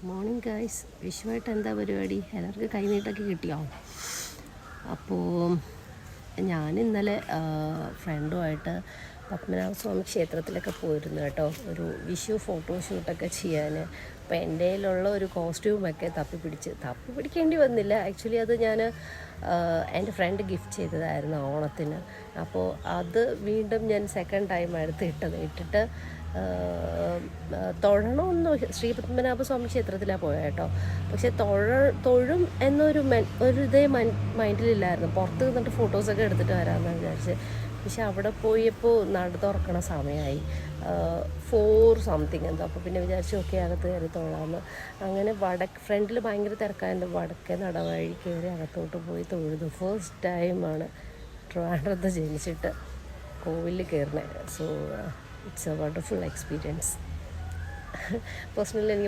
Morning guys. വിഷുവായിട്ട് എന്താ പരിപാടി? എല്ലാവർക്കും കൈനീട്ടൊക്കെ കിട്ടിയോ? അപ്പോൾ ഞാൻ ഇന്നലെ ഫ്രണ്ടുമായിട്ട് പത്മനാഭസ്വാമി ക്ഷേത്രത്തിലൊക്കെ പോയിരുന്നു കേട്ടോ, ഒരു വിഷു ഫോട്ടോഷൂട്ടൊക്കെ ചെയ്യാൻ. അപ്പോൾ എൻ്റെ കയ്യിലുള്ള ഒരു കോസ്റ്റ്യൂമൊക്കെ തപ്പി പിടിക്കേണ്ടി വന്നില്ല. ആക്ച്വലി അത് ഞാൻ എൻ്റെ ഫ്രണ്ട് ഗിഫ്റ്റ് ചെയ്തതായിരുന്നു ഓണത്തിന്. അപ്പോൾ അത് വീണ്ടും ഞാൻ സെക്കൻഡ് ടൈം ഇട്ടിട്ട് തൊഴണമെന്ന് ശ്രീ പത്മനാഭസ്വാമി ക്ഷേത്രത്തിലാണ് പോയത് കേട്ടോ. പക്ഷേ തൊഴും എന്നൊരു ഇതേ മൈൻഡിലില്ലായിരുന്നു. പുറത്ത് നിന്നിട്ട് ഫോട്ടോസൊക്കെ എടുത്തിട്ട് വരാമെന്ന് വിചാരിച്ച്. പക്ഷെ അവിടെ പോയപ്പോൾ നട തുറക്കണ സമയമായി, 4 സംതിങ് എന്തോ. അപ്പോൾ പിന്നെ വിചാരിച്ചു ഓക്കെ അകത്ത് കയറി തൊഴാമെന്ന്. അങ്ങനെ ഫ്രണ്ടിൽ ഭയങ്കര തിരക്കായതുകൊണ്ട് വടക്കേ നടവഴി കയറി അകത്തോട്ട് പോയി തൊഴുതു. ഫസ്റ്റ് ടൈമാണ് ട്രിവാൻഡ്രത്ത് ജനിച്ചിട്ട് കോവിലിൽ കയറുന്നത്. So it's A wonderful experience. Personally എനിക്ക്